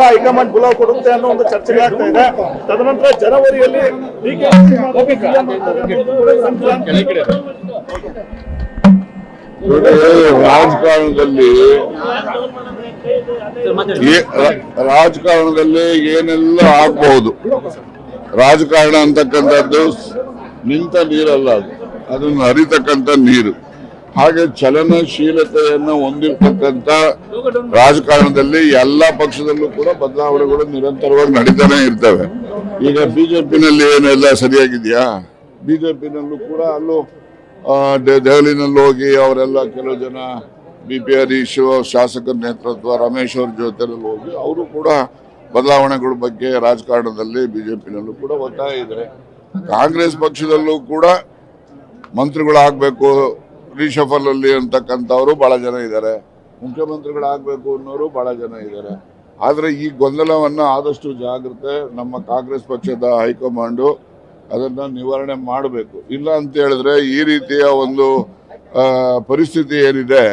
High command ಬುಲಾವ್ ಕೊಡುತ್ತೆ ಅನ್ನೋ ಒಂದು ಚರ್ಚೆಗಳಾಗ್ತಾ ಇದೆ. ತದನಂತರ ಜನವರಿಯಲ್ಲಿ ರಾಜಕಾರಣದಲ್ಲಿ ಏನೆಲ್ಲ ಆಗ್ಬಹುದು. ರಾಜಕಾರಣ ಅಂತಕ್ಕಂಥದ್ದು ನಿಂತ ನೀರಲ್ಲ, ಅದನ್ನು ಹರಿತಕ್ಕಂಥ ನೀರು. ಹಾಗೆ ಚಲನಶೀಲತೆಯನ್ನು ಹೊಂದಿರತಕ್ಕಂಥ ರಾಜಕಾರಣದಲ್ಲಿ ಎಲ್ಲಾ ಪಕ್ಷದಲ್ಲೂ ಕೂಡ ಬದಲಾವಣೆಗಳು ನಿರಂತರವಾಗಿ ನಡೀತಾನೆ ಇರ್ತವೆ. ಈಗ ಬಿಜೆಪಿನಲ್ಲಿ ಏನೆಲ್ಲ ಸರಿಯಾಗಿದೆಯಾ? ಬಿಜೆಪಿನಲ್ಲೂ ಕೂಡ ಅಲ್ಲೂ ದೆಹಲಿನಲ್ಲಿ ಹೋಗಿ ಅವರೆಲ್ಲ ಕೆಲವು ಜನ BP ಹರೀಶ್ ಶಾಸಕರ ನೇತೃತ್ವ ರಮೇಶ್ ಅವ್ರ ಜೊತೆನಲ್ಲಿ ಹೋಗಿ ಅವರು ಕೂಡ ಬದಲಾವಣೆಗಳ ಬಗ್ಗೆ ರಾಜಕಾರಣದಲ್ಲಿ ಬಿಜೆಪಿನಲ್ಲೂ ಕೂಡ ಒತ್ತಾಯ ಇದೆ. ಕಾಂಗ್ರೆಸ್ ಪಕ್ಷದಲ್ಲೂ ಕೂಡ ಮಂತ್ರಿಗಳಾಗಬೇಕು ರಿಷಫಲ್ ಅಲ್ಲಿ ಅಂತಕ್ಕಂಥವ್ರು ಬಹಳ ಜನ ಇದ್ದಾರೆ, ಮುಖ್ಯಮಂತ್ರಿಗಳಾಗಬೇಕು ಅನ್ನೋರು ಬಹಳ ಜನ ಇದ್ದಾರೆ. ಆದರೆ ಈ ಗೊಂದಲವನ್ನು ಆದಷ್ಟು ಜಾಗ್ರತೆ ನಮ್ಮ ಕಾಂಗ್ರೆಸ್ ಪಕ್ಷದ ಹೈಕಮಾಂಡು ಅದನ್ನು ನಿವಾರಣೆ ಮಾಡಬೇಕು. ಇಲ್ಲ ಅಂತ ಹೇಳಿದ್ರೆ ಈ ರೀತಿಯ ಒಂದು ಪರಿಸ್ಥಿತಿ ಏನಿದೆ,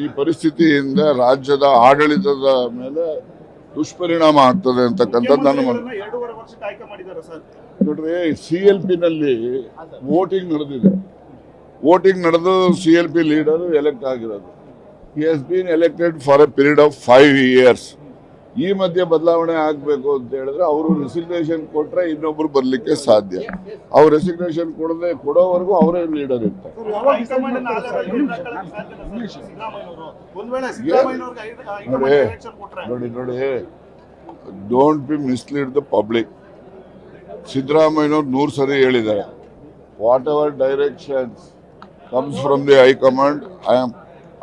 ಈ ಪರಿಸ್ಥಿತಿಯಿಂದ ರಾಜ್ಯದ ಆಡಳಿತದ ಮೇಲೆ ದುಷ್ಪರಿಣಾಮ ಆಗ್ತದೆ ಅಂತಕ್ಕಂಥದ್ದು ನನ್ನ ನೋಡ್ರಿ. CLP ನಲ್ಲಿ ವೋಟಿಂಗ್ ನಡೆದಿದೆ. ವೋಟಿಂಗ್ ನಡೆದು CLP ಲೀಡರ್ ಎಲೆಕ್ಟ್ ಆಗಿರೋದು. He has been elected for A period of 5 years. ಈ ಮಧ್ಯೆ ಬದಲಾವಣೆ ಆಗಬೇಕು ಅಂತ ಹೇಳಿದ್ರೆ ಅವರು ರೆಸಿಗ್ನೇಷನ್ ಕೊಟ್ರೆ ಇನ್ನೊಬ್ರು ಬರ್ಲಿಕ್ಕೆ ಸಾಧ್ಯ. ಅವ್ರು ರೆಸಿಗ್ನೇಷನ್ ಕೊಡೋವರೆಗೂ ಅವರೇ ಲೀಡರ್ ಇರ್ತಾರೆ. ನೋಡಿ, don't be mislead the public. ಸಿದ್ದರಾಮಯ್ಯನವ್ರು 100 ಸರಿ ಹೇಳಿದ್ದಾರೆ, whatever directions comes from the high command I am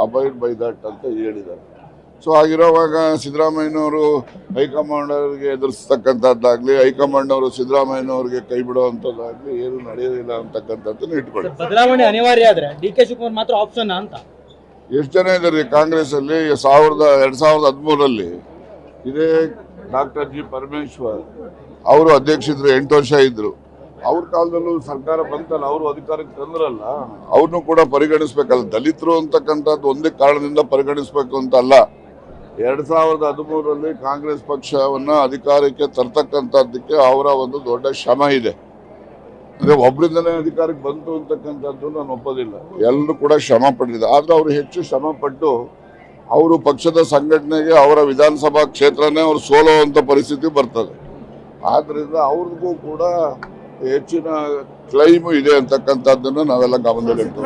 abide by that ಅಂತ ಹೇಳಿದ್ದಾರೆ. ಸೊ ಆಗಿರೋವಾಗ ಸಿದ್ದರಾಮಯ್ಯನವರು ಹೈಕಮಾಂಡ್ ಅವರಿಗೆ ಎದುರಿಸ್ತಕ್ಕಂಥದ್ದಾಗ್ಲಿ, ಹೈಕಮಾಂಡ್ ಅವರು ಸಿದ್ದರಾಮಯ್ಯನವ್ರಿಗೆ ಕೈ ಬಿಡುವಂಥದ್ದಾಗ್ಲಿ ಏನು ನಡೆಯೋದಿಲ್ಲ ಅಂತಕ್ಕಂಥದ್ದನ್ನು ಇಟ್ಕೊಳ್ಳಿ. ಬದಲಾವಣೆ ಅನಿವಾರ್ಯ ಆದ್ರೆ DK ಶಿವಕುಮಾರ್ ಮಾತ್ರ ಆಪ್ಷನ್ ಅಂತ ಎಷ್ಟು ಜನ ಇದ್ದಾರೆ ಕಾಂಗ್ರೆಸ್ ಅಲ್ಲಿ? 2013 ಇದೇ ಡಾಕ್ಟರ್ G. ಪರಮೇಶ್ವರ್ ಅವರು ಅಧ್ಯಕ್ಷರು 8 ವರ್ಷ ಇದ್ರು. ಅವ್ರ ಕಾಲದಲ್ಲೂ ಸರ್ಕಾರ ಬಂತಲ್ಲ, ಅವರು ಅಧಿಕಾರಕ್ಕೆ ತಂದ್ರಲ್ಲ, ಅವ್ರನ್ನೂ ಕೂಡ ಪರಿಗಣಿಸ್ಬೇಕಲ್ಲ. ದಲಿತರು ಅಂತಕ್ಕಂಥದ್ದು ಒಂದೇ ಕಾರಣದಿಂದ ಪರಿಗಣಿಸ್ಬೇಕು ಅಂತ ಅಲ್ಲ. 2013 ಕಾಂಗ್ರೆಸ್ ಪಕ್ಷವನ್ನ ಅಧಿಕಾರಕ್ಕೆ ತರ್ತಕ್ಕಂಥದ್ದಕ್ಕೆ ಅವರ ಒಂದು ದೊಡ್ಡ ಶ್ರಮ ಇದೆ. ಅಂದ್ರೆ ಒಬ್ಬರಿಂದಲೇ ಅಧಿಕಾರಕ್ಕೆ ಬಂತು ಅಂತಕ್ಕಂಥದ್ದು ನಾನು ಒಪ್ಪೋದಿಲ್ಲ. ಎಲ್ಲರೂ ಕೂಡ ಶ್ರಮ ಪಟ್ಟಿದೆ. ಆದ್ರೆ ಅವರು ಹೆಚ್ಚು ಶ್ರಮ ಪಟ್ಟು ಅವರು ಪಕ್ಷದ ಸಂಘಟನೆಗೆ ಅವರ ವಿಧಾನಸಭಾ ಕ್ಷೇತ್ರನೇ ಅವರು ಸೋಲುವಂತ ಪರಿಸ್ಥಿತಿ ಬರ್ತದೆ. ಆದ್ರಿಂದ ಅವ್ರಿಗೂ ಕೂಡ ಹೆಚ್ಚಿನ ಕ್ಲೈಮು ಇದೆ ಅಂತಕ್ಕಂಥದ್ದನ್ನು ನಾವೆಲ್ಲ ಗಮನದಲ್ಲಿಟ್ಟು